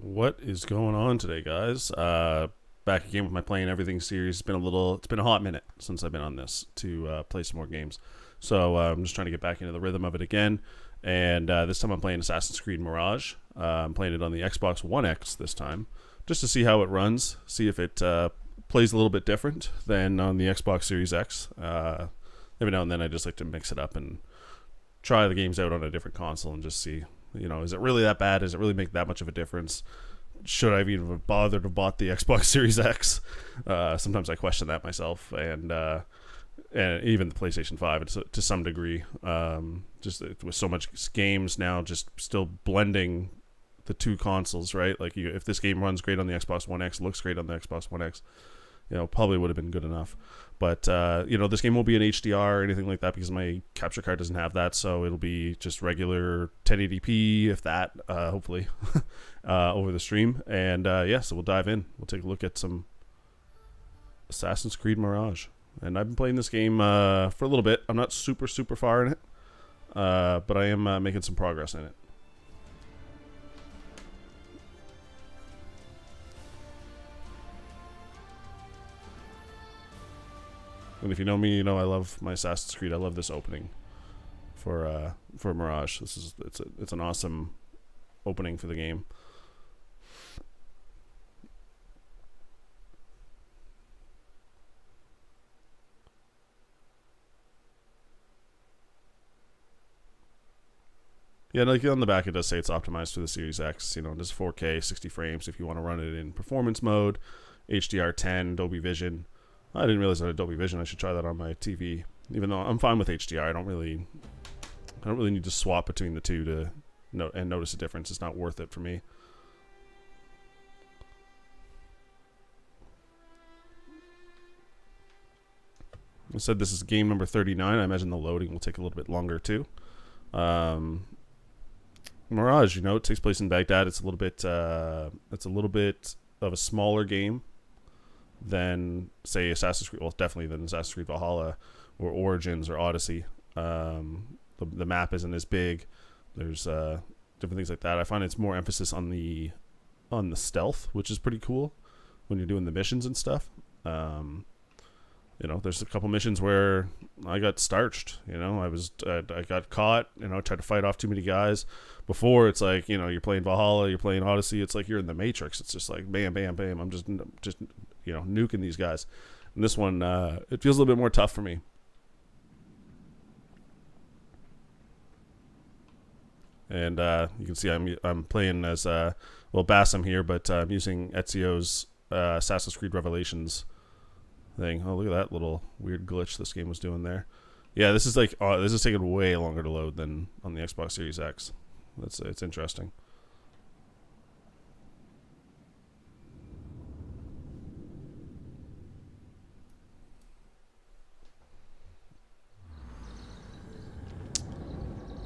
What is going on today, guys? Back again with my Playing Everything series. It's been a hot minute since I've been on this to play some more games. So I'm just trying to get back into the rhythm of it again. And this time I'm playing Assassin's Creed Mirage. I'm playing it on the Xbox One X this time, just to see how it runs, see if it plays a little bit different than on the Xbox Series X. Every now and then I just like to mix it up and try the games out on a different console and just see, is it really that bad? Does it really make that much of a difference? Should I even have bothered to bought the Xbox Series X? Sometimes I question that myself, and even the PlayStation 5 to some degree. Just with so much games now, just still blending the two consoles, right? Like if this game runs great on the Xbox One X, looks great on the Xbox One X, probably would have been good enough. But, this game won't be in HDR or anything like that because my capture card doesn't have that. So it'll be just regular 1080p, if that, hopefully, over the stream. And, so we'll dive in. We'll take a look at some Assassin's Creed Mirage. And I've been playing this game for a little bit. I'm not super far in it, but I am making some progress in it. And if you know me, I love my Assassin's Creed. I love this opening for Mirage. It's an awesome opening for the game. Yeah, like on the back it does say it's optimized for the Series X. It does 4K, 60 frames if you want to run it in performance mode, HDR10, Dolby Vision. I didn't realize I had Dolby Vision. I should try that on my TV. Even though I'm fine with HDR, I don't really need to swap between the two to notice a difference. It's not worth it for me. I said this is game number 39. I imagine the loading will take a little bit longer too. Mirage, it takes place in Baghdad. It's a little bit of a smaller game than, say, Assassin's Creed. Well, definitely than Assassin's Creed Valhalla or Origins or Odyssey. The map isn't as big. There's different things like that. I find it's more emphasis on the stealth, which is pretty cool when you're doing the missions and stuff. There's a couple missions where I got starched. I got caught. Tried to fight off too many guys. Before it's like you're playing Valhalla, you're playing Odyssey. It's like you're in the Matrix. It's just like bam, bam, bam. I'm just nuking these guys. And this one, it feels a little bit more tough for me. And you can see I'm playing as Bassam here, but I'm using Ezio's Assassin's Creed Revelations thing. Oh, look at that little weird glitch this game was doing there. Yeah, this is taking way longer to load than on the Xbox Series X. It's interesting.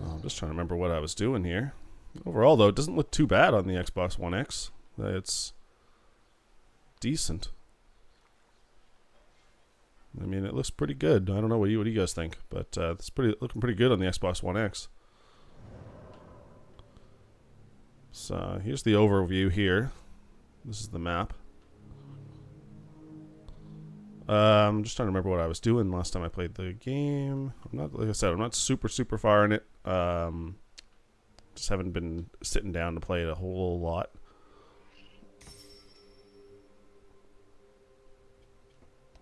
I'm just trying to remember what I was doing here. Overall, though, it doesn't look too bad on the Xbox One X. It's decent. I mean, it looks pretty good. I don't know what you guys think, but it's looking pretty good on the Xbox One X. So here's the overview here. This is the map. I'm just trying to remember what I was doing last time I played the game. Like I said, I'm not super far in it. Just haven't been sitting down to play it a whole lot.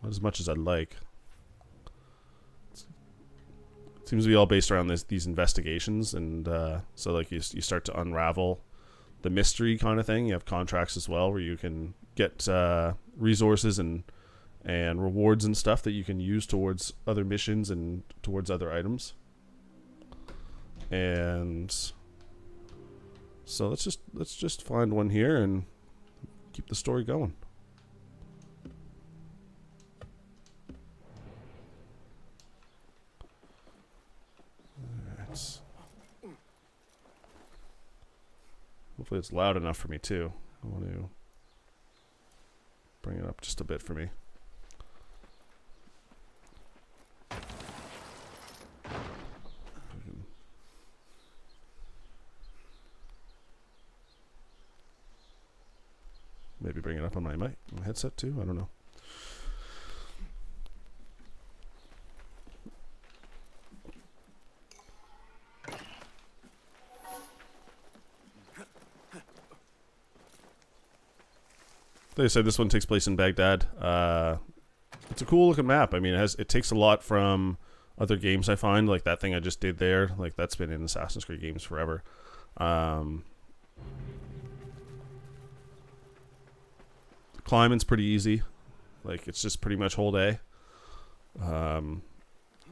Not as much as I'd like. It seems to be all based around these investigations, and so like you start to unravel the mystery kind of thing. You have contracts as well where you can get resources and rewards and stuff that you can use towards other missions and towards other items. And so let's just find one here and keep the story going. Hopefully it's loud enough for me too. I want to bring it up just a bit for me. bring it up on my mic, my headset too. I don't know. Like I said, this one takes place in Baghdad. It's a cool looking map. I mean, it takes a lot from other games I find. Like that thing I just did there. Like that's been in Assassin's Creed games forever. Climbing's pretty easy. Like it's just pretty much hold A. And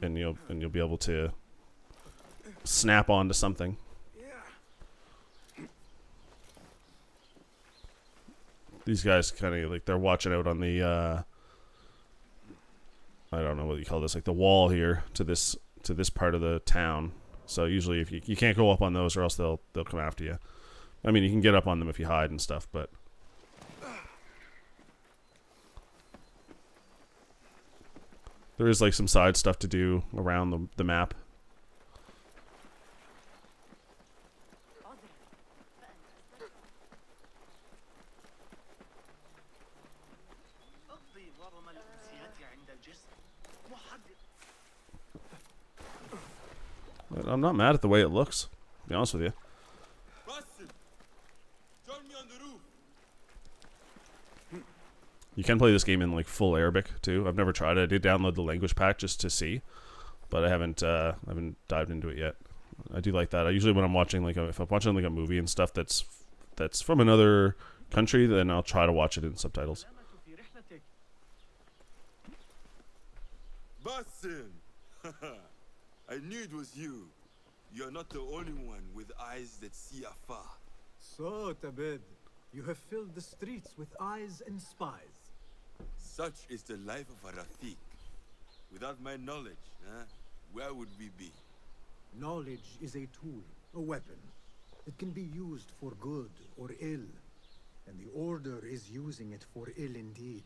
you'll be able to snap onto something. These guys kind of like they're watching out on the I don't know what you call this, like the wall here to this part of the town. So usually if you can't go up on those or else they'll come after you. I mean, you can get up on them if you hide and stuff, but there is like some side stuff to do around the map. I'm not mad at the way it looks, to be honest with you. You can play this game in like full Arabic too. I've never tried it. I did download the language pack just to see, but I haven't dived into it yet. I do like that. I usually when I'm watching like if I'm watching like a movie and stuff that's from another country, then I'll try to watch it in subtitles. Basim! I knew it was you. You're not the only one with eyes that see afar. So, Tabed, you have filled the streets with eyes and spies. Such is the life of a Rafiq. Without my knowledge, where would we be? Knowledge is a tool, a weapon. It can be used for good or ill, and the Order is using it for ill indeed.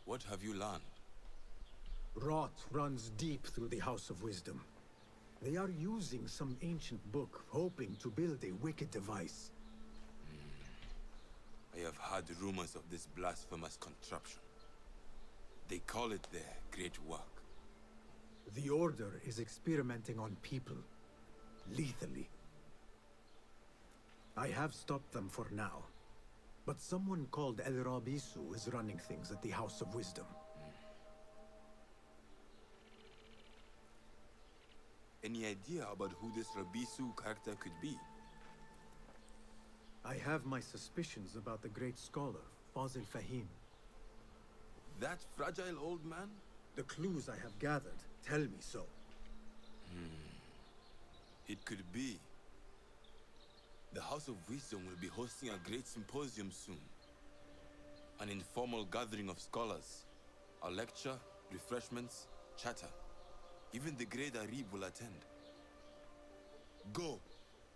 What have you learned? Rot runs deep through the House of Wisdom. They are using some ancient book, hoping to build a wicked device. I have heard rumors of this blasphemous contraption. They call it their great work. The Order is experimenting on people, lethally. I have stopped them for now, but someone called El Rabisu is running things at the House of Wisdom. Any idea about who this Rabisu character could be? I have my suspicions about the great scholar, Fazil Fahim. That fragile old man? The clues I have gathered tell me so. It could be. The House of Wisdom will be hosting a great symposium soon. An informal gathering of scholars. A lecture, refreshments, chatter. Even the great Arib will attend. Go,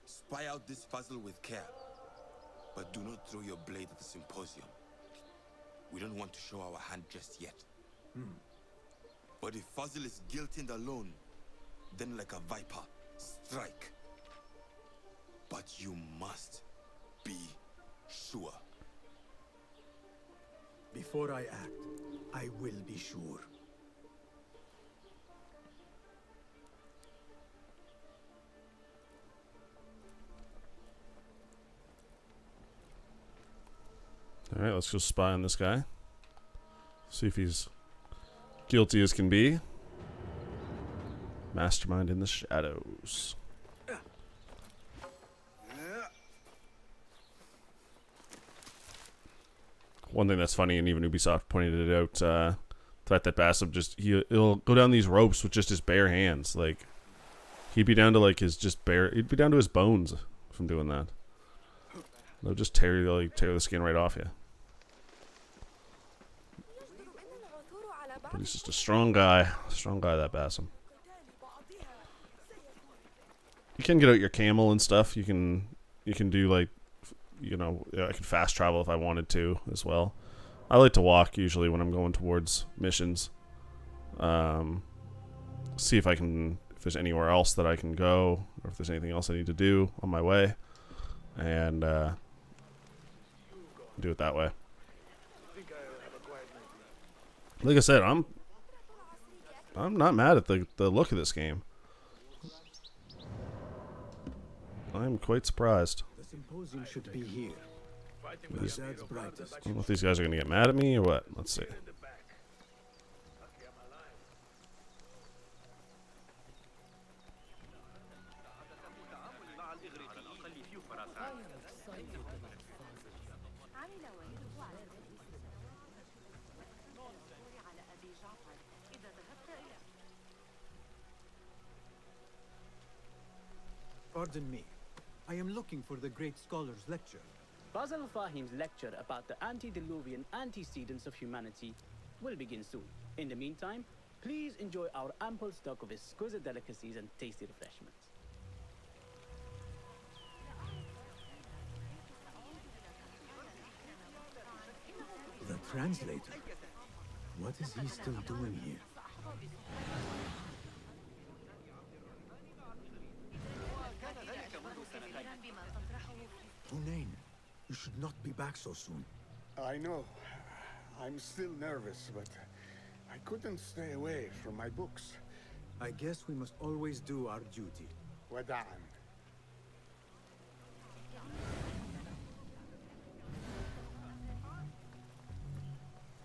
spy out this puzzle with care. But do not throw your blade at the symposium. We don't want to show our hand just yet. But if Fazil is guilty and alone, then like a viper, strike. But you must be sure. Before I act, I will be sure. Alright, let's go spy on this guy. See if he's guilty as can be. Mastermind in the shadows. One thing that's funny, and even Ubisoft pointed it out, the fact that Basim he'll go down these ropes with just his bare hands. Like, he'd be down to like he'd be down to his bones from doing that. They'll just tear the skin right off you. But he's just a strong guy. Strong guy, that Basim. You can get out your camel and stuff. You can do like, I can fast travel if I wanted to as well. I like to walk usually when I'm going towards missions. See if there's anywhere else that I can go, or if there's anything else I need to do on my way, and do it that way. Like I said, I'm not mad at the look of this game. I'm quite surprised. The symposium should be here. Baghdad's brightest. I don't know if these guys are gonna get mad at me or what. Let's see. Pardon me. I am looking for the great scholar's lecture. Basil Fahim's lecture about the antediluvian antecedents of humanity will begin soon. In the meantime, please enjoy our ample stock of exquisite delicacies and tasty refreshments. The translator? What is he still doing here? Hunain, you should not be back so soon. I know. I'm still nervous, but I couldn't stay away from my books. I guess we must always do our duty. Wada'an.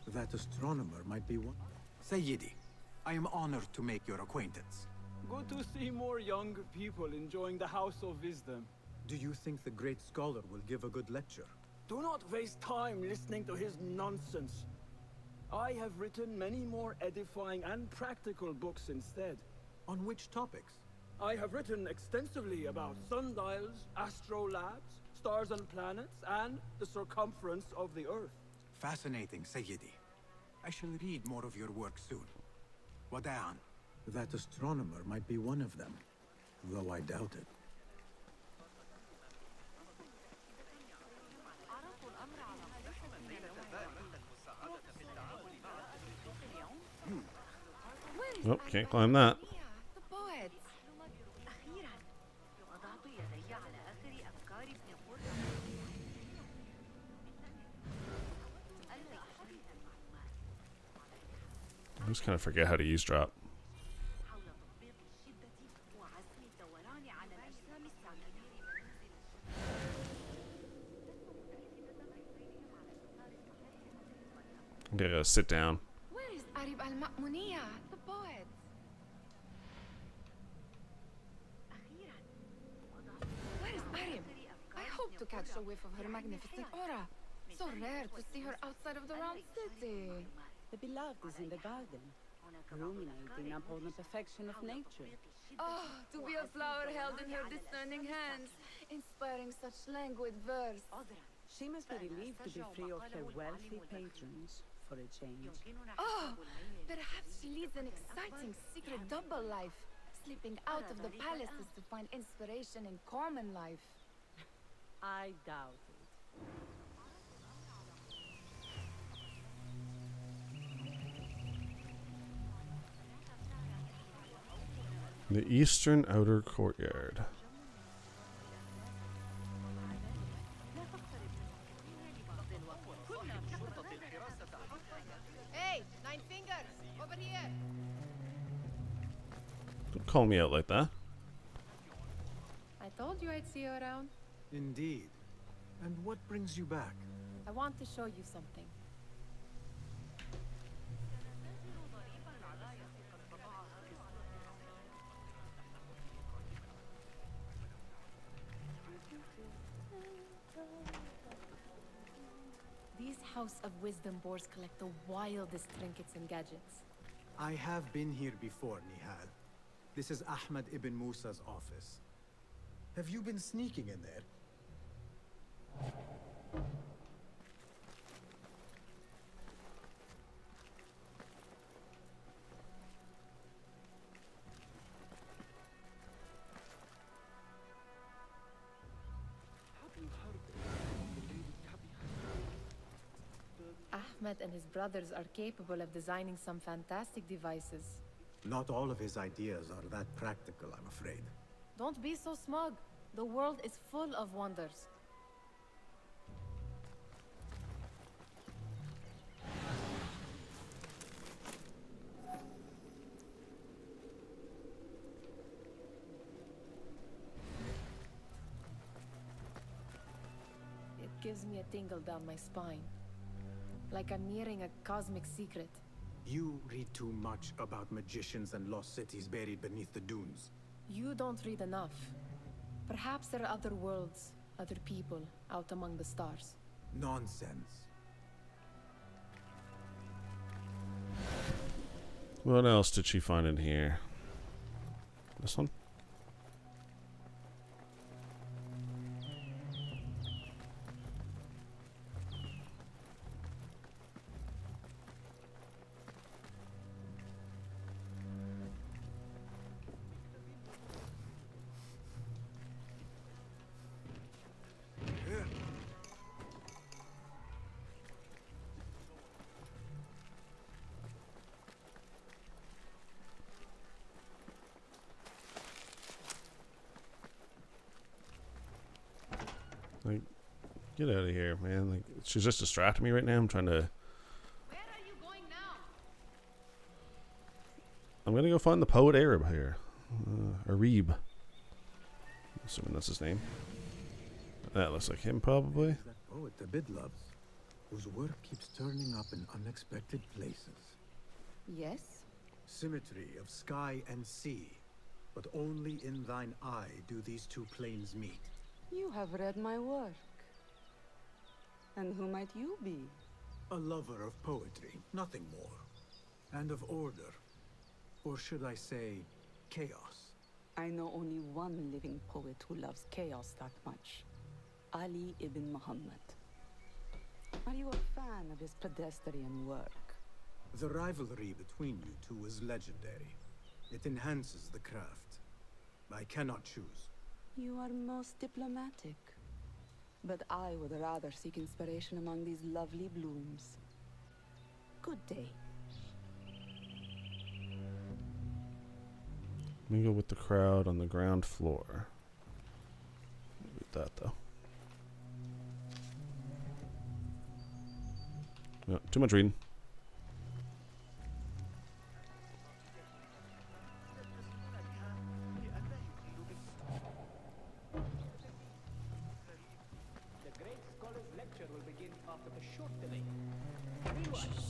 That astronomer might be one. Sayyidi, I am honored to make your acquaintance. Good to see more young people enjoying the House of Wisdom. Do you think the great scholar will give a good lecture? Do not waste time listening to his nonsense. I have written many more edifying and practical books instead. On which topics? I have written extensively about sundials, astrolabes, stars and planets, and the circumference of the Earth. Fascinating, Sayyidi. I shall read more of your work soon. Wada'an. That astronomer might be one of them, though I doubt it. Oh, can't climb that. I just kind of forget how to use drop. I gotta sit down. Where is Arib al-Ma'muniyya, the poet? Where is Arib? I hope to catch a whiff of her magnificent aura. So rare to see her outside of the round city. The beloved is in the garden, ruminating upon the perfection of nature. Oh, to be a flower held in her discerning hands, inspiring such languid verse. She must be relieved to be free of her wealthy patrons for a change. Oh, perhaps she leads an exciting secret double life, slipping out of the palaces to find inspiration in common life. I doubt it. The eastern outer courtyard. Hey, Nine Fingers, over here. Don't call me out like that. I told you I'd see you around. Indeed. And what brings you back? I want to show you something. These House of Wisdom boars collect the wildest trinkets and gadgets. I have been here before, Nihal. This is Ahmed ibn Musa's office. Have you been sneaking in there? Ahmed and his brothers are capable of designing some fantastic devices. Not all of his ideas are that practical, I'm afraid. Don't be so smug. The world is full of wonders. gives me a tingle down my spine. Like I'm nearing a cosmic secret. You read too much about magicians and lost cities buried beneath the dunes. You don't read enough. Perhaps there are other worlds, other people, out among the stars. Nonsense. What else did she find in here? This one? Like, get out of here, man. Like, she's just distracting me right now. I'm trying to... Where are you going now? I'm gonna go find the poet Arab here. Arib. Assuming that's his name. That looks like him, probably. Is that poet the bid loves, whose work keeps turning up in unexpected places. Yes? Symmetry of sky and sea, but only in thine eye do these two planes meet. You have read my work. And who might you be? A lover of poetry, nothing more. And of order. Or should I say, chaos. I know only one living poet who loves chaos that much. Ali ibn Muhammad. Are you a fan of his pedestrian work? The rivalry between you two is legendary. It enhances the craft. I cannot choose. You are most diplomatic. But I would rather seek inspiration among these lovely blooms. Good day. Mingle with the crowd on the ground floor. Read that, though. No, too much reading.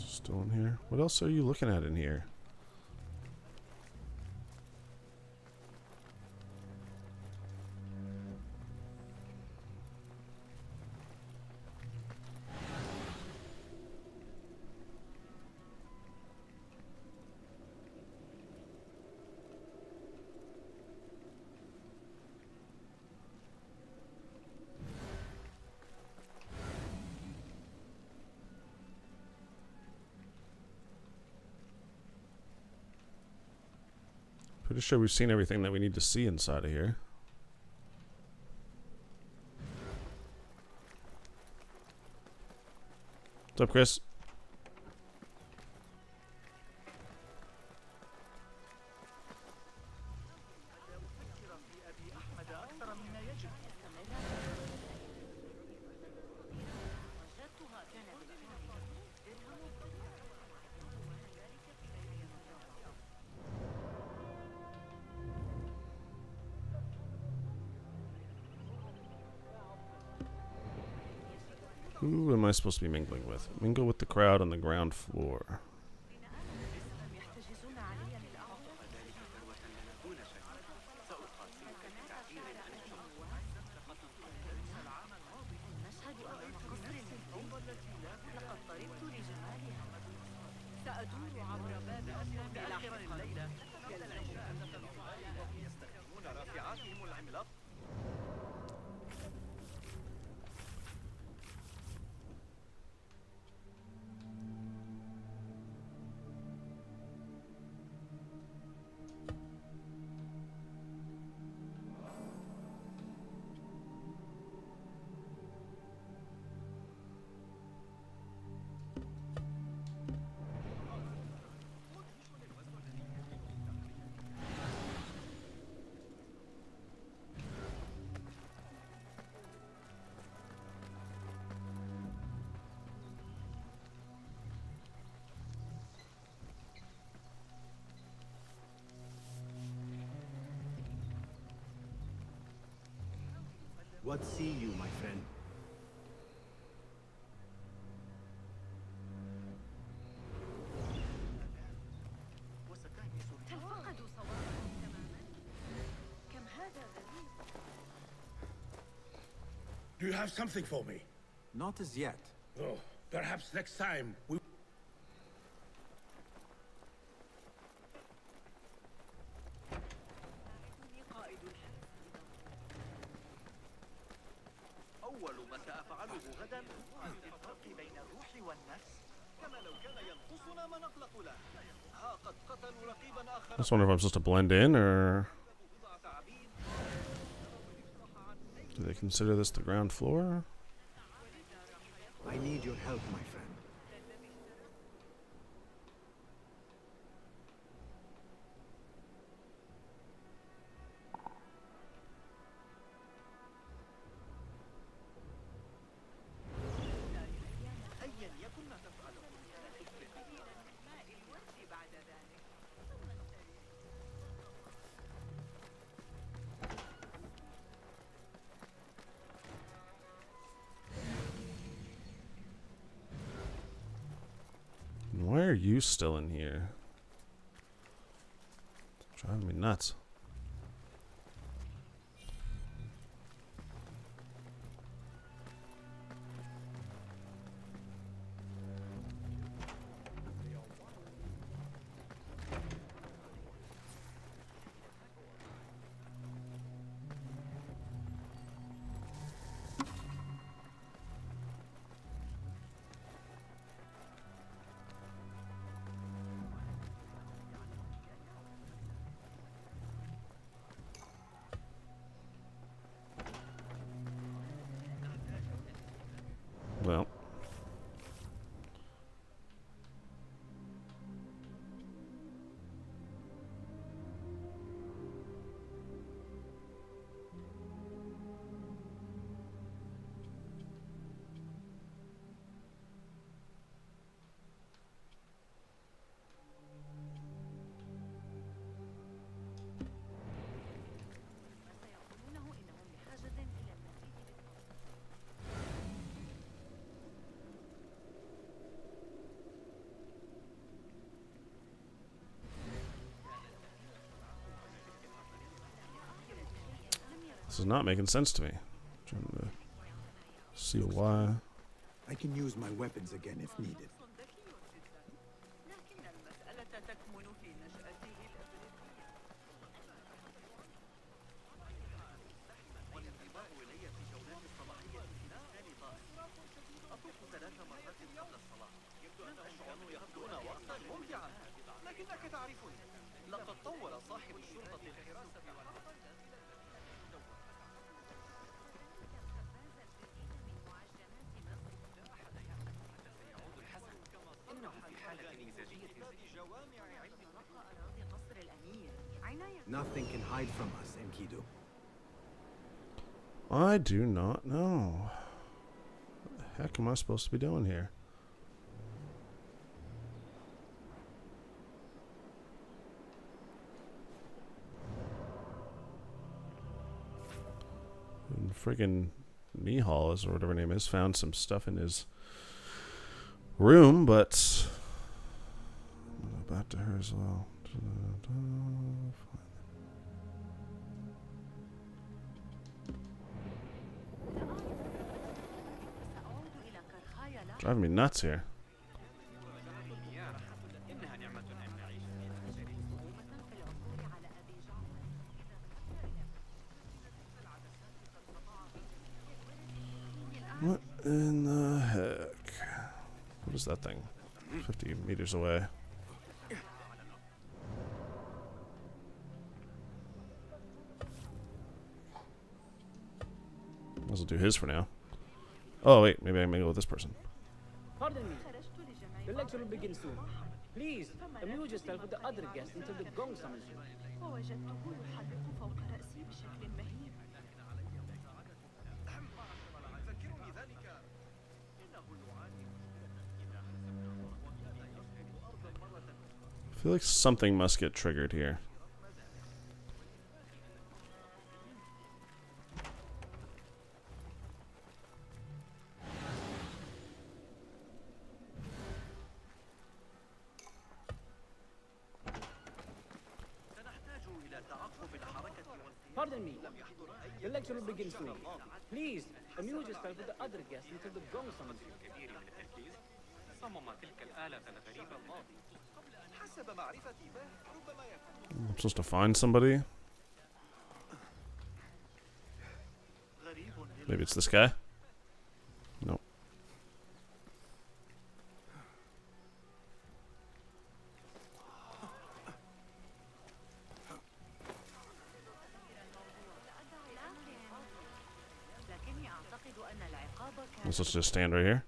Still in here. What else are you looking at in here? Pretty sure we've seen everything that we need to see inside of here. What's up, Chris? Who am I supposed to be mingling with? Mingle with the crowd on the ground floor. What see you, my friend? Do you have something for me? Not as yet. Oh, perhaps next time we... أول ما سأفعله غدا الفرق بين الروح والنفس كما لو كان ينقصنا ما نخلق له. ها قد قتلوا رقيبا آخر. I just wonder if I'm supposed to blend in, or do they consider this the ground floor? I need your help, my friend. Why are you still in here? It's driving me nuts. Well. This is not making sense to me. I'm trying to see why. I can use my weapons again if needed. لكنك تعرفني لقد طور صاحب الشرطة الحراسة على Nothing can hide from us, Enkidu. I do not know. What the heck am I supposed to be doing here? And friggin' Nihal, or whatever her name is, found some stuff in his room, but I'll go back to her as well. Driving me nuts here. What in the heck? What is that thing? 50 meters away. Might as well do his for now. Oh wait, maybe I may go with this person. Pardon me. The lecture will begin soon. Please, amuse yourself with the other guests until the gong summons you. I feel like something must get triggered here. Pardon me. The lecture will begin soon. Please, amuse yourself with the other guests until the gong summons you. I'm supposed to find somebody. Maybe it's this guy? Nope. Let's just stand right here.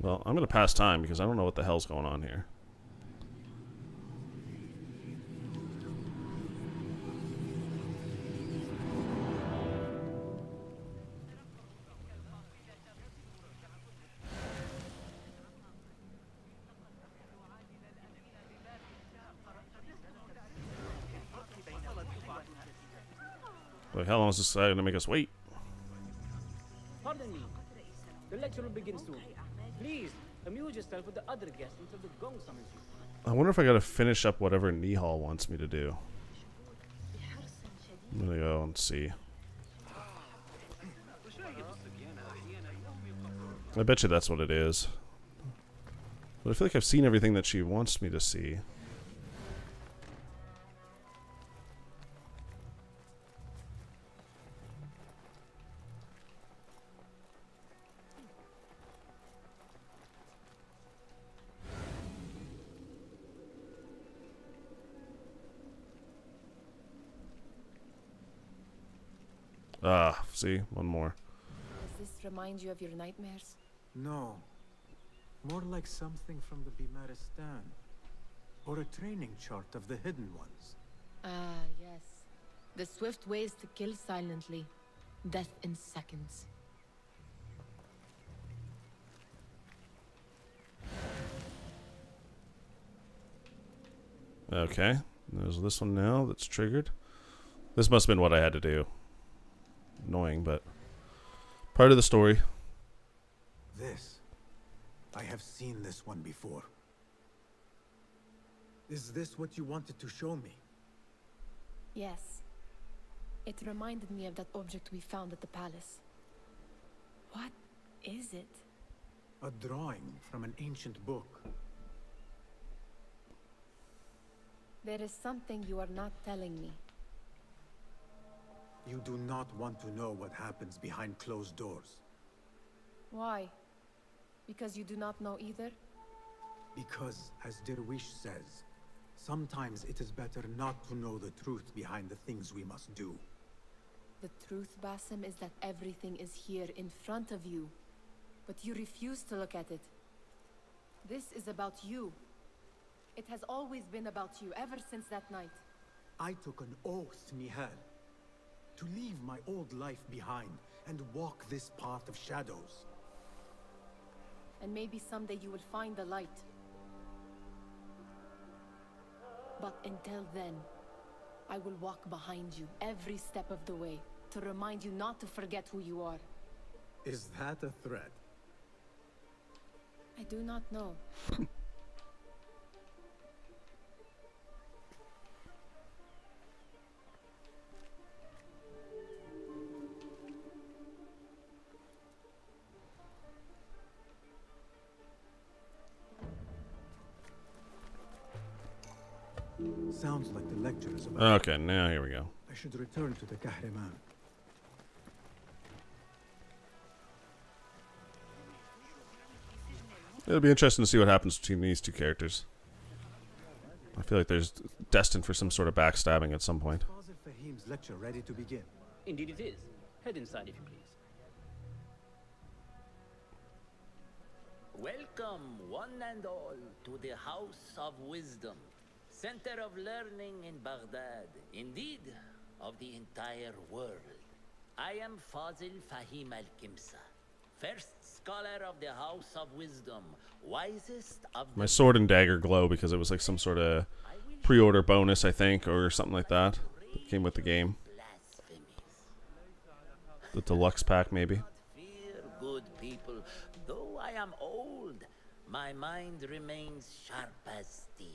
Well, I'm going to pass time because I don't know what the hell's going on here. Like, how long is this going to make us wait? Pardon me. The lecture will begin soon. Please, amuse yourself with the other guests until the gong summons you. I wonder if I got to finish up whatever Nihal wants me to do. I'm going to go and see. I bet you that's what it is. But I feel like I've seen everything that she wants me to see. Ah, see? One more. Does this remind you of your nightmares? No. More like something from the Bimaristan. Or a training chart of the hidden ones. Ah, yes. The swift ways to kill silently. Death in seconds. Okay. There's this one now that's triggered. This must have been what I had to do. Annoying, but part of the story. This. I have seen this one before. Is this what you wanted to show me? Yes. It reminded me of that object we found at the palace. What is it? A drawing from an ancient book. There is something you are not telling me. You do not want to know what happens behind closed doors. Why? Because you do not know either? Because, as Derwish says, sometimes it is better not to know the truth behind the things we must do. The truth, Basim, is that everything is here in front of you. But you refuse to look at it. This is about you. It has always been about you, ever since that night. I took an oath, Nihal, to leave my old life behind and walk this path of shadows. And maybe someday you will find the light. But until then, I will walk behind you every step of the way to remind you not to forget who you are. Is that a threat? I do not know. Sounds like the lecture is about. Okay, now here we go. I should return to the Kahraman. It'll be interesting to see what happens between these two characters. I feel like there's destined for some sort of backstabbing at some point. Father Fahim's lecture ready to begin. Indeed it is. Head inside if you please. Welcome, one and all, to the House of Wisdom, center of learning in Baghdad, indeed, of the entire world. I am Fazil Fahim al-Kimsa, first scholar of the House of Wisdom, wisest of My sword and dagger glow because it was like some sort of pre-order bonus, I think, or something like that. That came with the game. The deluxe pack, maybe. Fear, good people. Though I am old, my mind remains sharp as steel.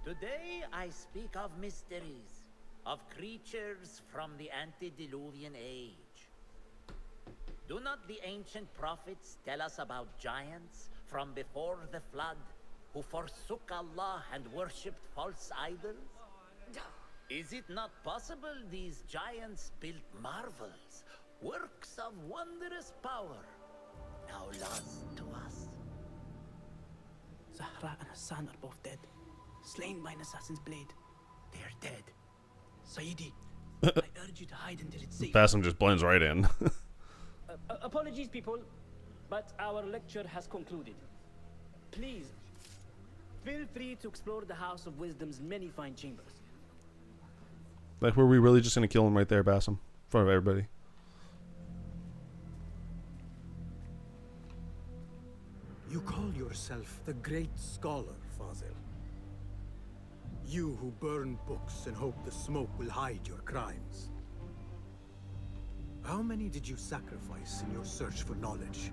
Today I speak of mysteries, of creatures from the antediluvian age. Do not the ancient prophets tell us about giants from before the flood who forsook Allah and worshipped false idols? Is it not possible these giants built marvels, works of wondrous power, now lost to us? Zahra and Hassan are both dead, slain by an assassin's blade. They are dead. Sayyidi, I urge you to hide until it's safe. Basim just blends right in. Apologies, people, but our lecture has concluded. Please, feel free to explore the House of Wisdom's many fine chambers. Like, were we really just gonna kill him right there, Basim? In front of everybody? You call yourself the great scholar, Fazil. You who burn books and hope the smoke will hide your crimes. How many did you sacrifice in your search for knowledge?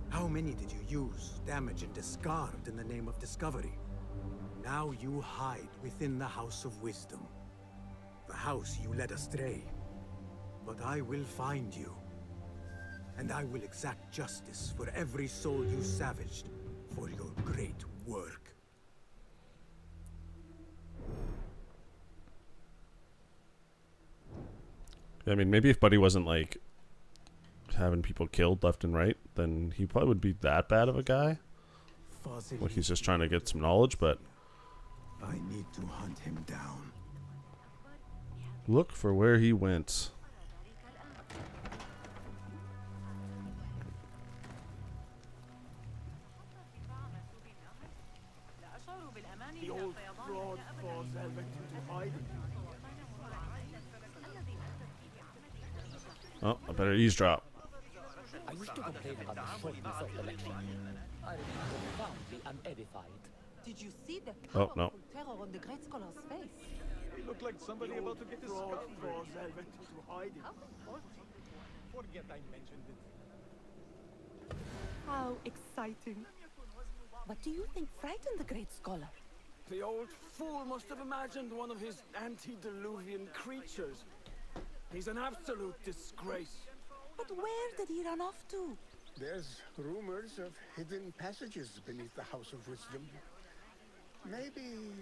How many did you use, damage, and discard in the name of discovery? Now you hide within the House of Wisdom. The house you led astray. But I will find you. And I will exact justice for every soul you savaged for your great work. I mean, maybe if Buddy wasn't, like, having people killed left and right, then he probably would be that bad of a guy. Like, he's just trying to get some knowledge, but... I need to hunt him down. Look for where he went. The old fraud falls Helvet into hiding. Oh, I better eavesdrop. I used to complain about the shortness of the lecture. I remain profoundly unedified. Did you see the Oh, no. terror on the great scholar's face? He looked like somebody about to get his skull Falls Helvet into hiding. Forget I mentioned it. How exciting. What do you think frightened the great scholar? The old fool must have imagined one of his antediluvian creatures. He's an absolute disgrace. But where did he run off to? There's rumors of hidden passages beneath the House of Wisdom. Maybe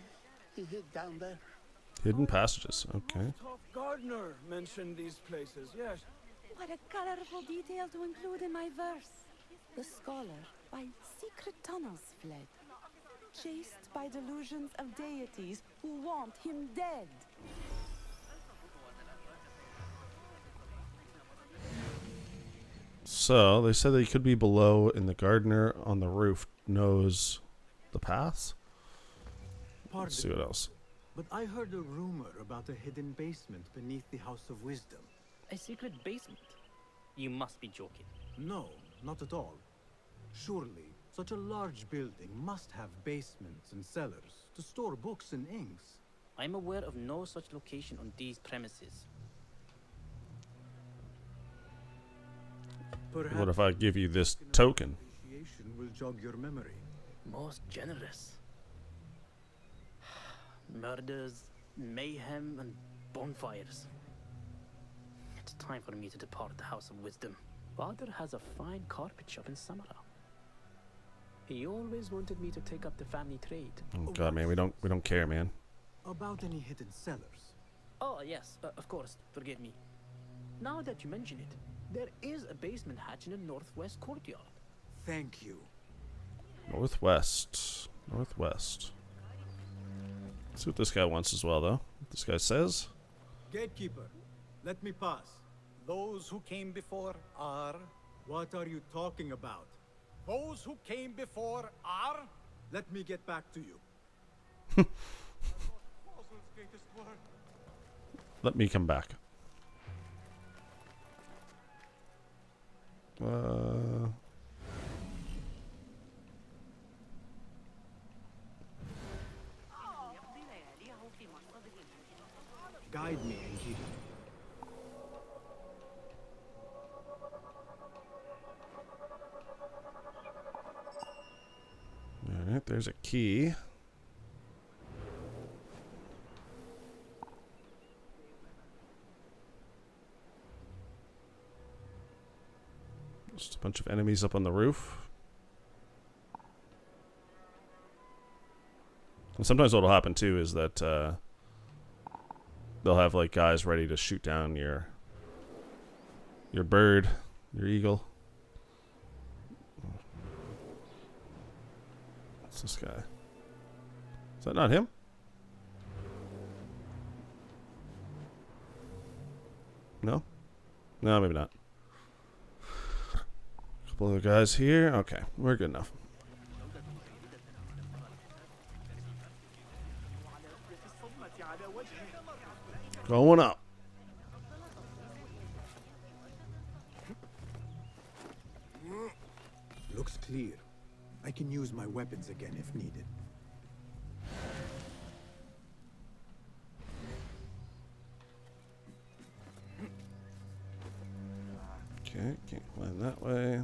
he hid down there. Hidden passages, okay. Top Gardner mentioned these places, yes. What a colorful detail to include in my verse. The scholar by secret tunnels fled, chased by delusions of deities who want him dead. So, they said that he could be below, and the gardener on the roof knows the paths. Let's see what else. But I heard a rumor about a hidden basement beneath the House of Wisdom. A secret basement? You must be joking. No, not at all. Surely, such a large building must have basements and cellars to store books and inks. I'm aware of no such location on these premises. Perhaps What if I give you this token? appreciation will jog your memory. Most generous. Murders, mayhem, and bonfires. It's time for me to depart the House of Wisdom. Father has a fine carpet shop in Samara. He always wanted me to take up the family trade. Oh god, man, we don't care, man. About any hidden cellars? Oh, yes, of course, forgive me. Now that you mention it, there is a basement hatch in the northwest courtyard. Thank you. Northwest. Northwest. Let's see what this guy wants as well, though. What this guy says. Gatekeeper, let me pass. Those who came before are... What are you talking about? Those who came before are... Let me get back to you. Let me come back. Guide me, Enki. Alright, there's a key. Just a bunch of enemies up on the roof. And sometimes what'll happen too is that they'll have like guys ready to shoot down your bird, your eagle. What's this guy? Is that not him? No? No, maybe not. Couple other guys here. Okay, we're good enough. Going up. Looks clear. I can use my weapons again if needed. Okay, can't climb that way.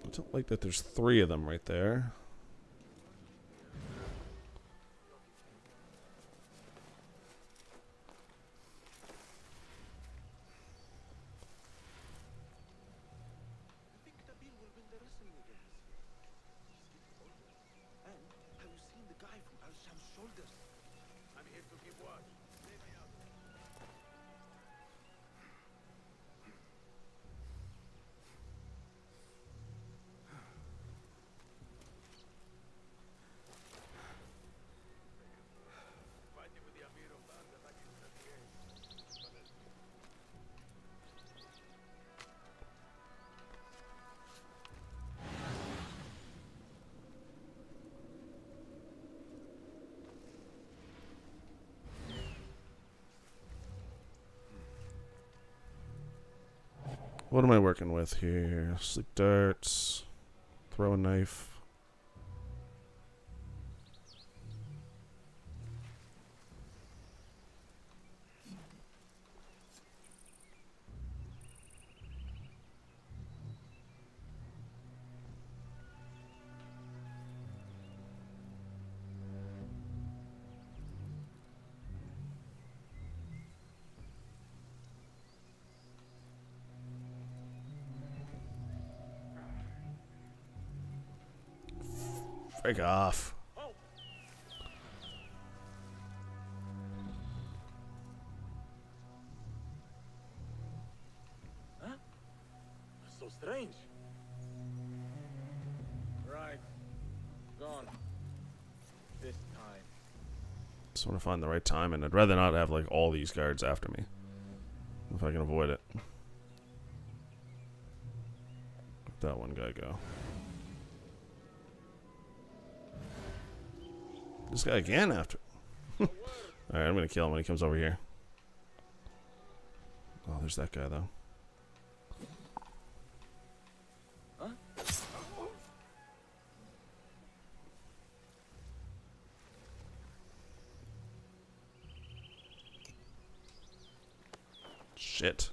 I don't like that there's 3 of them right there. What am I working with here? Sleep darts. Throw a knife. Break off. Huh? So strange. Right. Gone. This time. Just want to find the right time, and I'd rather not have like all these guards after me if I can avoid it. Let that one guy go. This guy again after. Alright, I'm gonna kill him when he comes over here. Oh, there's that guy though. Huh? Shit.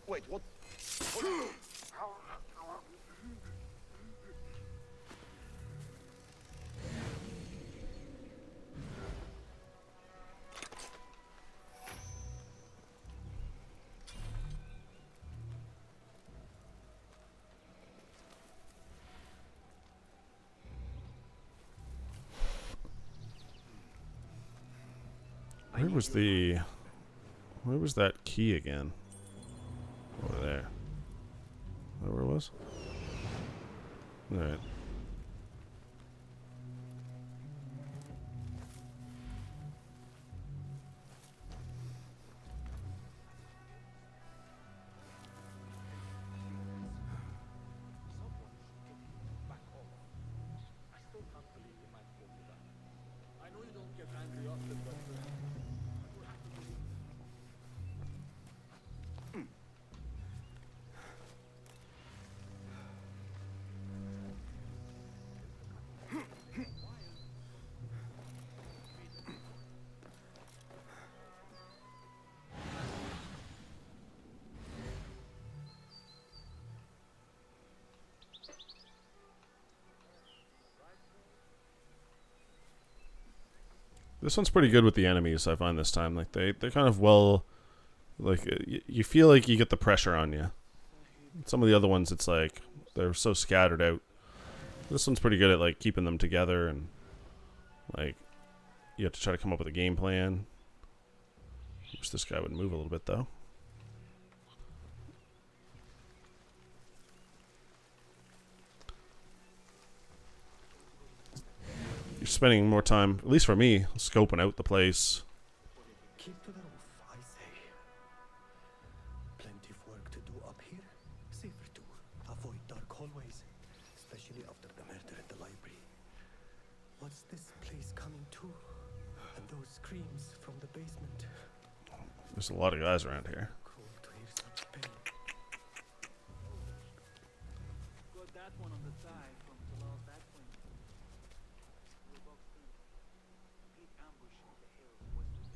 Wait, what? Where was that key again? Over there. Is that where it was? Alright. This one's pretty good with the enemies, I find this time. Like they're kind of well, like you feel like you get the pressure on you. Some of the other ones, it's like they're so scattered out. This one's pretty good at like keeping them together, and like you have to try to come up with a game plan. Wish this guy would move a little bit though. You're spending more time, at least for me, scoping out the place. Keep to the roof, I say. Plenty of work to do up here. Safer to avoid dark hallways, especially after the murder in the library. What's this place coming to? And those screams from the basement. There's a lot of guys around here. Cruel to hear such pain. Got that one on the side from below that point. We're boxed in. Complete ambush in the hills west of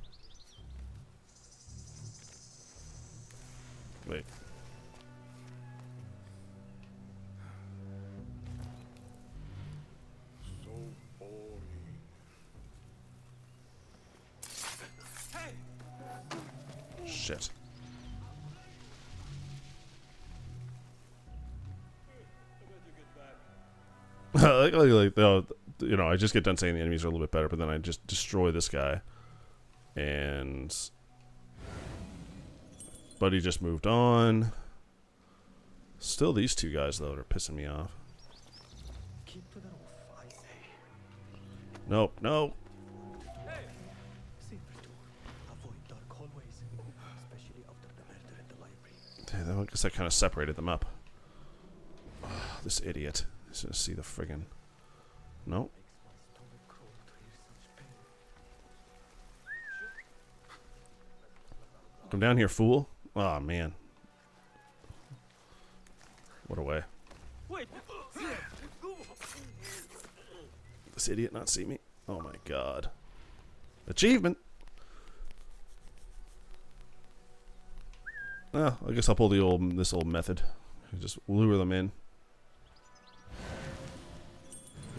Wait. So boring. Shit. You know, I just get done saying the enemies are a little bit better, but then I just destroy this guy. And Buddy just moved on. Still these two guys, though, are pissing me off. Keep to the roof, I say. Nope, no. Safer to avoid dark hallways, especially after the murder in the library. I guess that kind of separated them up. Oh, this idiot. He's gonna see the friggin'. Nope. Come down here, fool. Oh, man. What a way. Wait. This idiot not see me? Oh my god. Achievement! Oh, I guess I'll pull this old method. Just lure them in.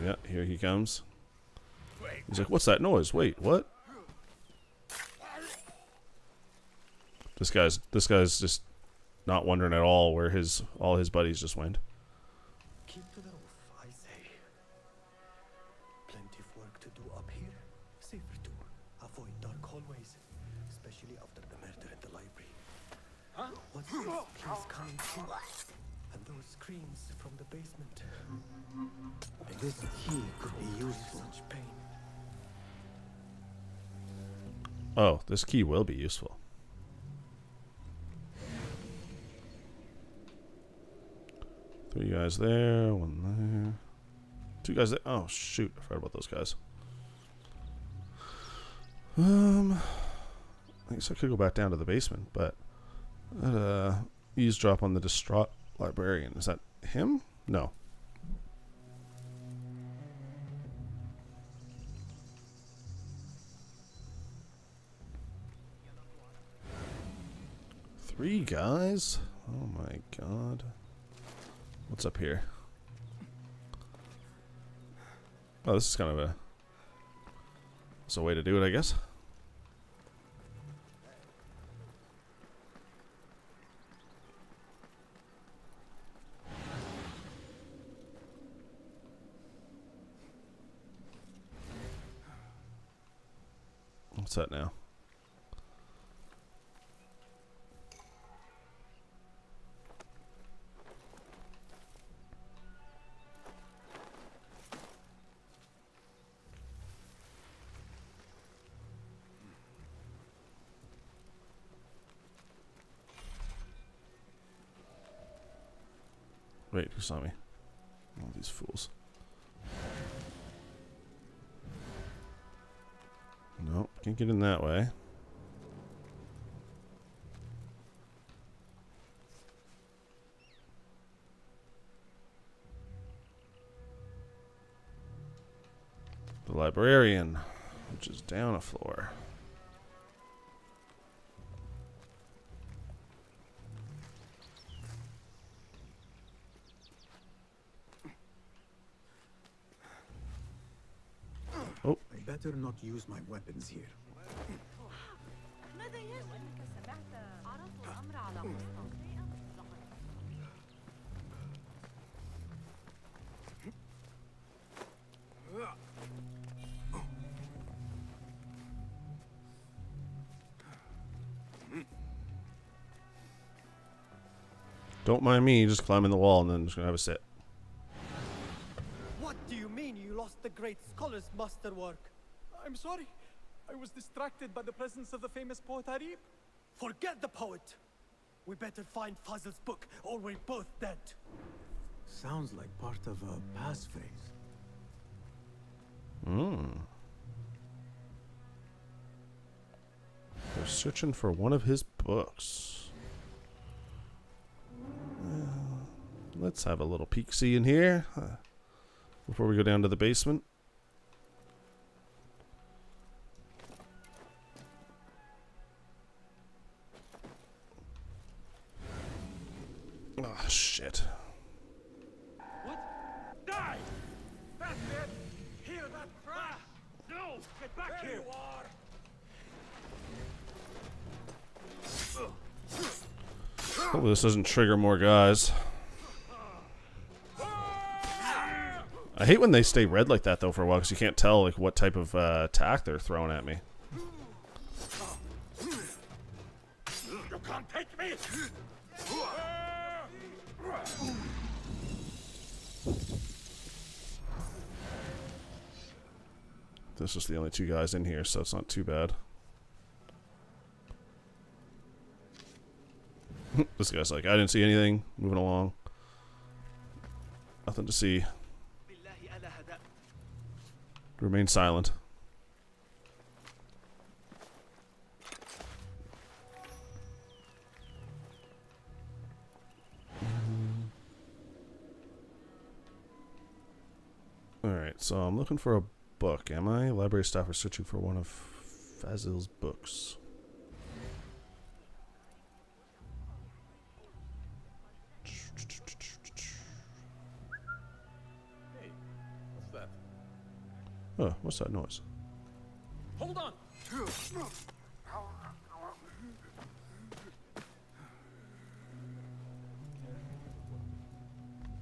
Yeah, here he comes. He's like, what's that noise? Wait, what? This guy's just not wondering at all where all his buddies just went. Keep to the roof, I say. Plenty of work to do up here. Safer to avoid dark hallways, especially after the murder in the library. What's this place coming to? And those screams from the basement. This key could be used for such pain. Oh, this key will be useful. Three guys there, one there. Two guys there. Oh, shoot. I forgot about those guys. I guess I could go back down to the basement, but eavesdrop on the distraught librarian. Is that him? No. Three guys? Oh my god. What's up here? Oh, this is kind of it's a way to do it, I guess. What's that now? Wait, who saw me? All these fools. Can't get in that way. The librarian, which is down a floor. Oh. I better not use my weapons here. Don't mind me, just climbing the wall and then just gonna have a sit. What do you mean you lost the great scholar's masterwork? I'm sorry. I was distracted by the presence of the famous poet Arib. Forget the poet. We better find Fazl's book, or we're both dead. Sounds like part of a passphrase. They're searching for one of his books. Let's have a little peek-see in here before we go down to the basement. Oh, shit. What? Die! That's it! Hear that cry? No! Get back here! You are! Hopefully this doesn't trigger more guys. I hate when they stay red like that though for a while because you can't tell like what type of attack they're throwing at me. You can't take me! This is the only two guys in here, so it's not too bad. This guy's like, I didn't see anything. Moving along. Nothing to see. Remain silent. Alright, so I'm looking for a book, am I? Library staff are searching for one of Fazil's books. Oh, what's that noise? Hold on!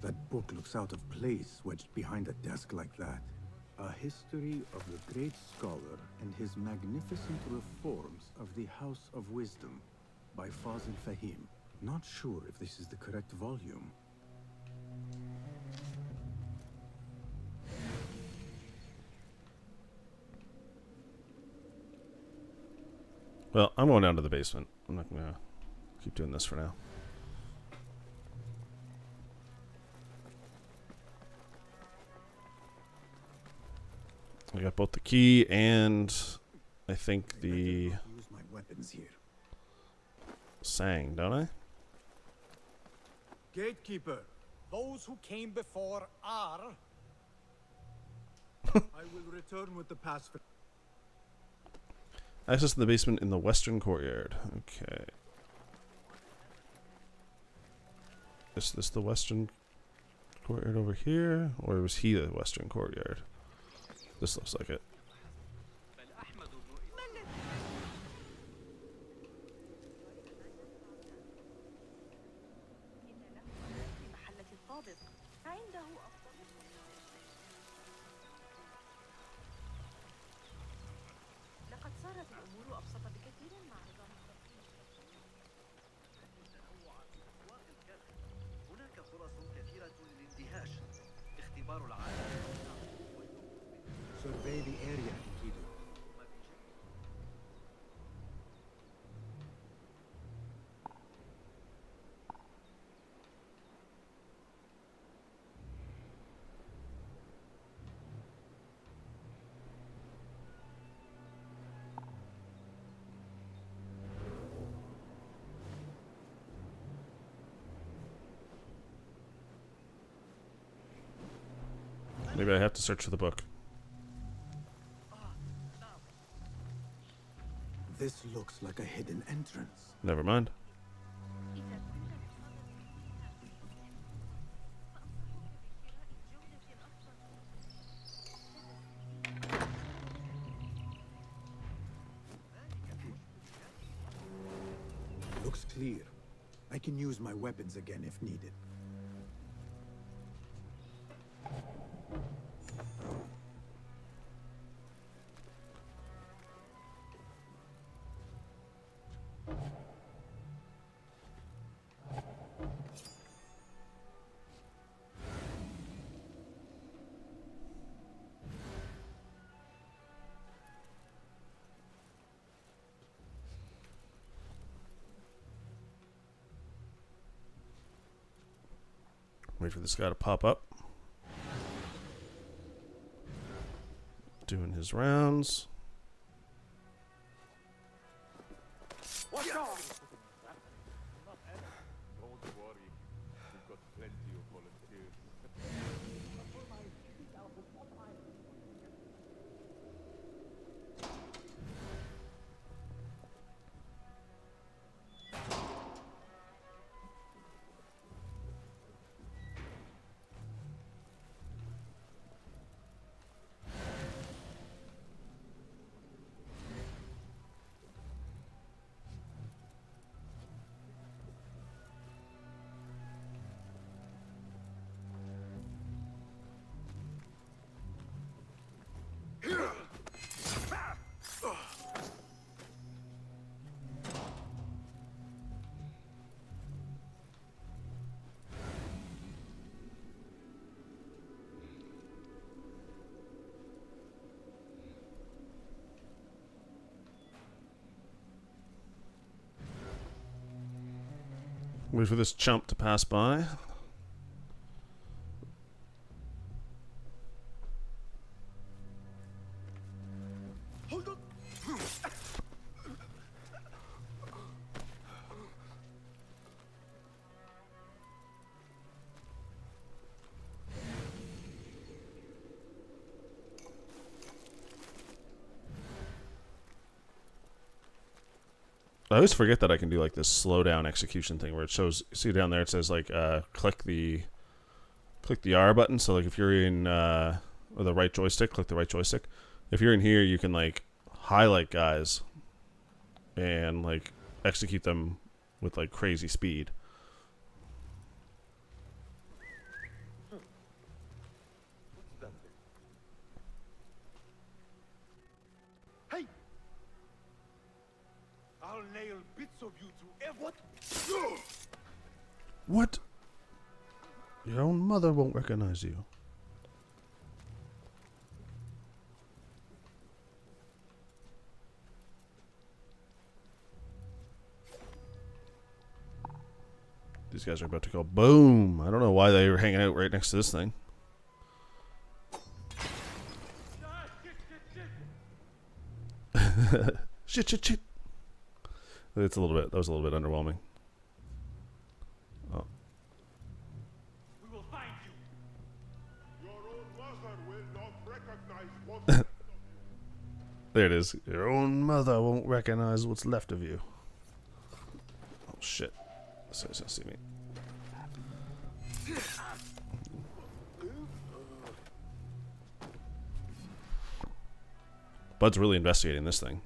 That book looks out of place wedged behind a desk like that. A history of the great scholar and his magnificent reforms of the House of Wisdom by Fazil Fahim. Not sure if this is the correct volume. Well, I'm going down to the basement. I'm not going to keep doing this for now. I got both the key and I think the Use my weapons here. sang, don't I? Gatekeeper, those who came before are... I will return with the pass for... Access to the basement in the western courtyard. Okay. Is this the western courtyard over here? Or was he the western courtyard? This looks like it. Survey the area, Enkidu. Maybe I have to search for the book. This looks like a hidden entrance. Never mind. Looks clear. I can use my weapons again if needed. Wait for this guy to pop up. Doing his rounds. What's on? Don't worry. We've got plenty of volunteers. Wait for this chump to pass by. Hold on. I always forget that I can do like this slow down execution thing where it shows. See down there, it says like click the R button. So like if you're in or the right joystick, click the right joystick. If you're in here, you can like highlight guys and like execute them with like crazy speed. Hey! I'll nail bits of you to every... What? What? Your own mother won't recognize you. These guys are about to go boom. I don't know why they were hanging out right next to this thing. Shit. It's a little bit. That was a little bit underwhelming. Oh. We will find you. Your own mother will not recognize what. There it is. Your own mother won't recognize what's left of you. Oh shit. This guy's gonna see me. Bud's really investigating this thing.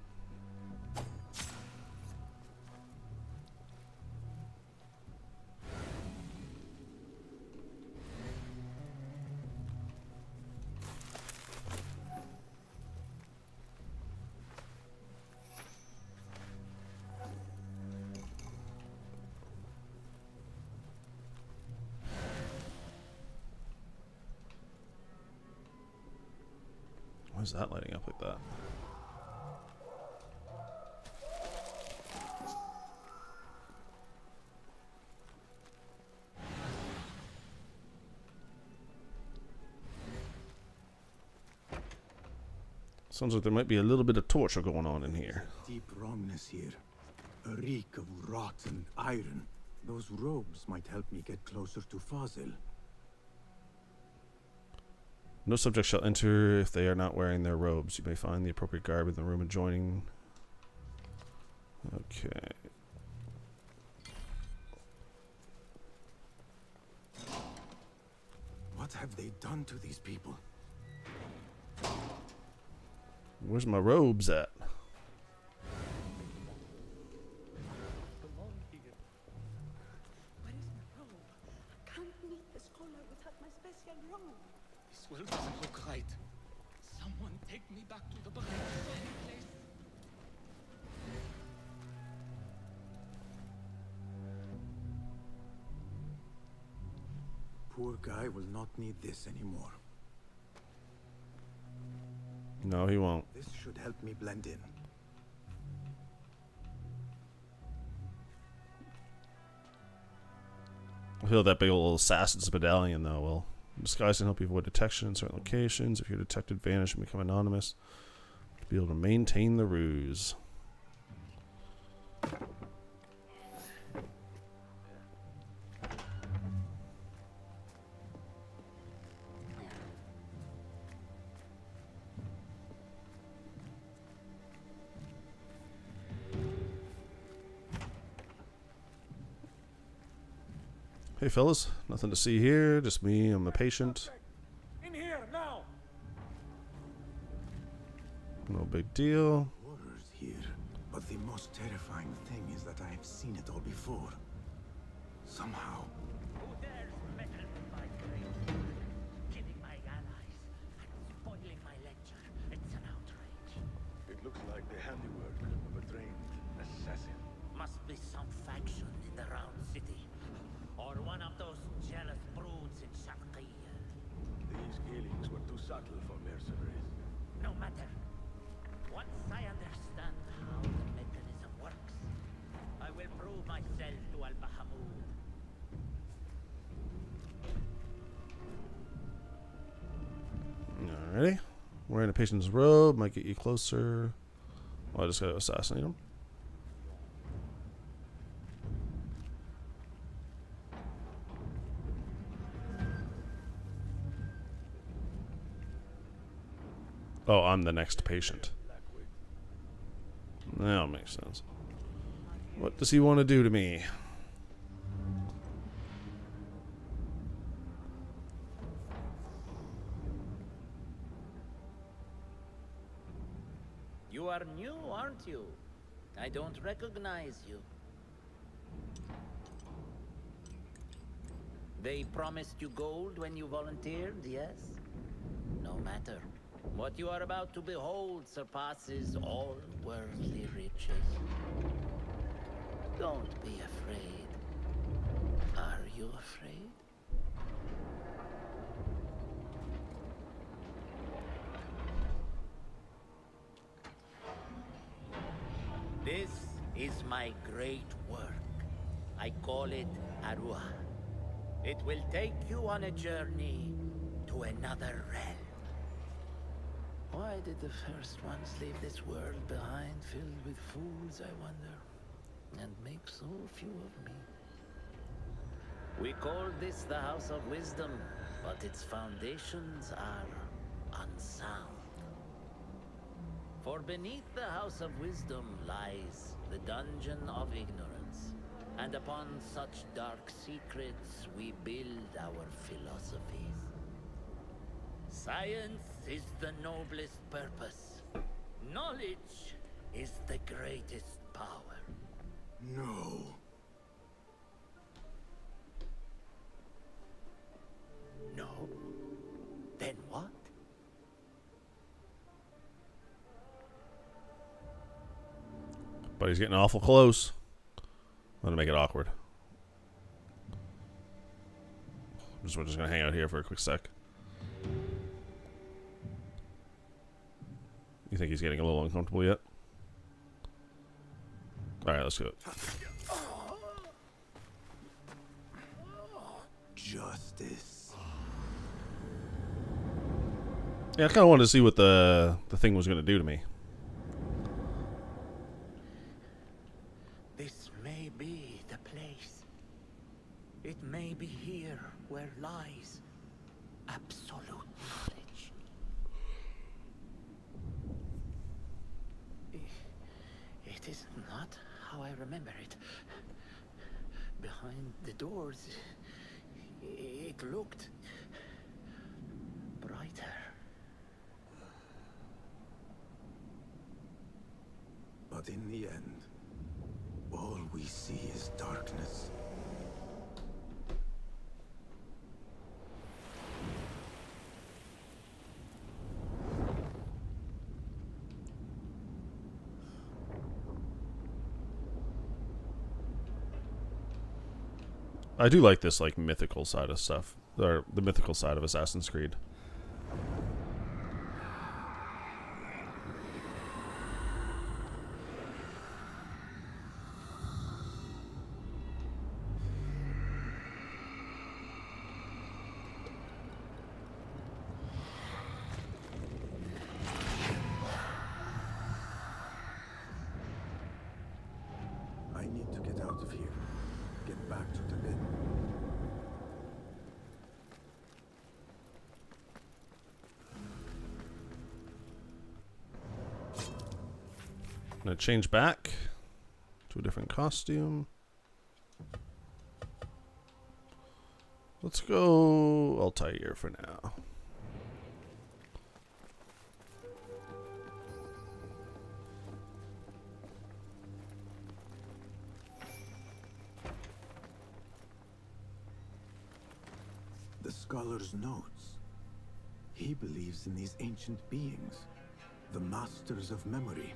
Why is that lighting up like that? Sounds like there might be a little bit of torture going on in here. Deep wrongness here. A reek of rot and iron. Those robes might help me get closer to Fazil. No subject shall enter if they are not wearing their robes. You may find the appropriate garb in the room adjoining. Okay. What have they done to these people? Where's my robes at? Where is my robe? I can't meet the scholar without my special robe. This world doesn't look right. Someone take me back to the place. Poor guy will not need this anymore. No, he won't. This should help me blend in. I feel that big old assassin's medallion, though, will disguise and help you avoid detection in certain locations. If you're detected, vanish and become anonymous. To be able to maintain the ruse. Hey fellas, nothing to see here, just me, I'm the patient. In here, now! No big deal. Horrors here, but the most terrifying thing is that I have seen it all before. Somehow. Who dares meddle with my great work, killing my allies and spoiling my lecture? It's an outrage. It looks like the handiwork of a trained assassin. Must be some faction in the Round City. Or one of those jealous broods in Sharqiyya. These killings were too subtle for mercenaries. No matter. Once I understand how the mechanism works, I will prove myself to Al-Bahamud. Alrighty. Wearing a patient's robe might get you closer. Well, I just gotta assassinate him. Oh, I'm the next patient. That makes sense. What does he want to do to me? You are new, aren't you? I don't recognize you. They promised you gold when you volunteered, yes? No matter. What you are about to behold surpasses all worldly riches. Don't be afraid. Are you afraid? This is my great work. I call it Arwah. It will take you on a journey to another realm. Why did the first ones leave this world behind, filled with fools, I wonder, and make so few of me? We call this the House of Wisdom, but its foundations are unsound. For beneath the House of Wisdom lies the Dungeon of Ignorance, and upon such dark secrets we build our philosophies. Science is the noblest purpose. Knowledge is the greatest power. No. No? Then what? But he's getting awful close. I'm gonna make it awkward. We're just gonna hang out here for a quick sec. You think he's getting a little uncomfortable yet? Alright, let's do it. Justice. Yeah, I kinda wanted to see what the thing was gonna do to me. This may be the place. It may be here where lies absolute knowledge. how I remember it. Behind the doors, it looked brighter. But in the end, all we see is darkness. I do like this like mythical side of stuff, or the mythical side of Assassin's Creed. I need to get out of here. Get back to the inn. I'm gonna change back to a different costume. Let's go Altair for now. The scholar's notes. He believes in these ancient beings, the masters of memory.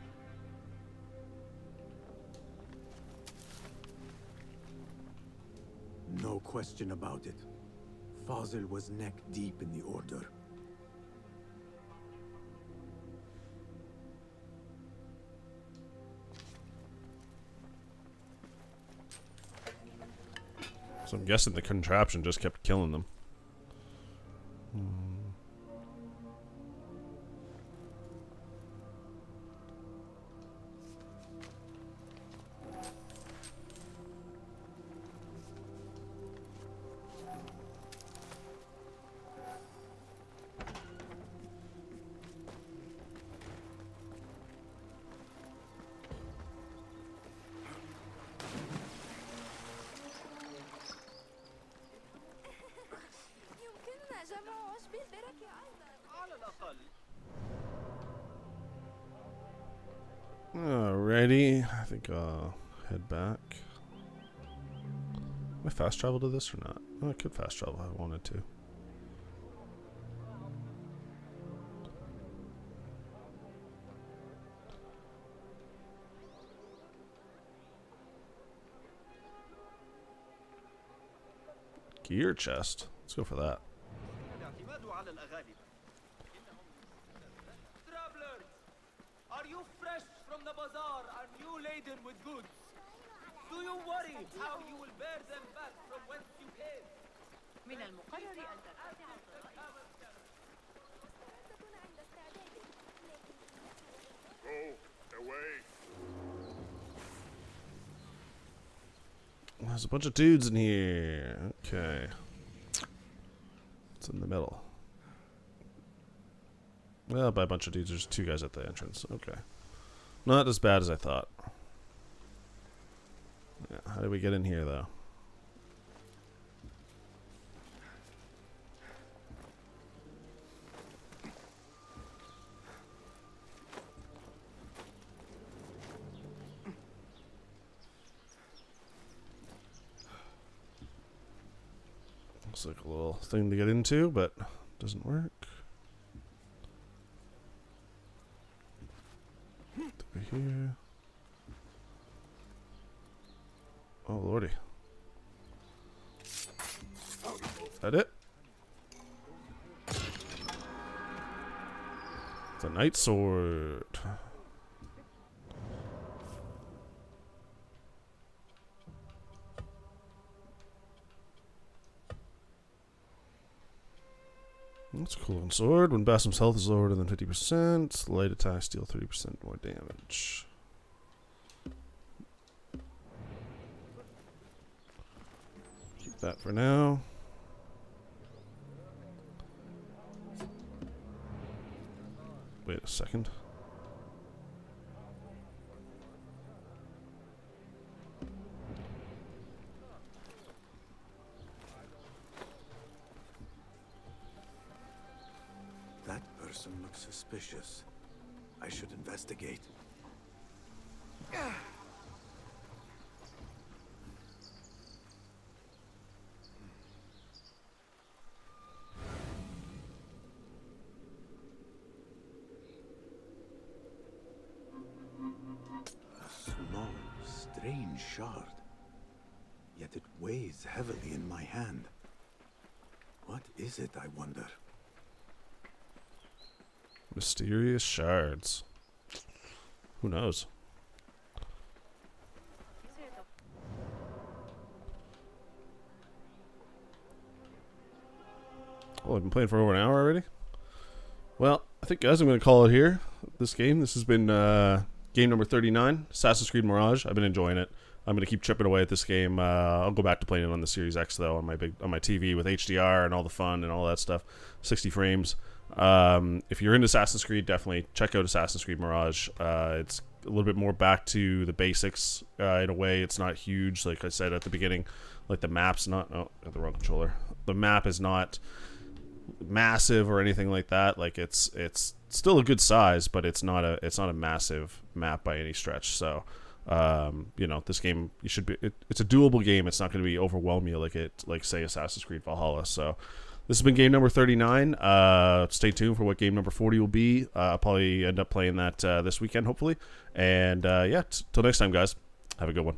No question about it. Fazil was neck deep in the order. So I'm guessing the contraption just kept killing them. Alrighty, I think I'll head back. Can I fast travel to this or not? Oh, I could fast travel if I wanted to. Gear chest. Let's go for that. Travelers, are you fresh from the bazaar and you laden with goods? Do you worry how you will bear them back from whence you came? من المقرر أن Go away. There's a bunch of dudes in here. Okay. It's in the middle. Well, by a bunch of dudes, there's two guys at the entrance. Okay. Not as bad as I thought. Yeah, how did we get in here, though? Looks like a little thing to get into, but doesn't work. Over here. Oh, lordy. Is that it? The Night Sword. That's a cool sword. When Basim's health is lower than 50%, light attacks deal 30% more damage. Keep that for now. Wait a second. suspicious. I should investigate. A small, strange shard. Yet it weighs heavily in my hand. What is it, I wonder? Mysterious shards. Who knows? Oh, I've been playing for over an hour already? Well, I think, guys, I'm going to call it here. This has been game number 39, Assassin's Creed Mirage. I've been enjoying it. I'm going to keep chipping away at this game. I'll go back to playing it on the Series X, though, on my TV with HDR and all the fun and all that stuff. 60 frames. If you're into Assassin's Creed, definitely check out Assassin's Creed Mirage. It's a little bit more back to the basics in a way. It's not huge, like I said at the beginning. Like the map's not... Oh, got the wrong controller. The map is not massive or anything like that. Like it's still a good size, but it's not a massive map by any stretch. So this game, you should be... It's a doable game. It's not going to be overwhelm you like say Assassin's Creed Valhalla. So this has been game number 39. Stay tuned for what game number 40 will be. I'll probably end up playing that this weekend, hopefully. And till next time, guys. Have a good one.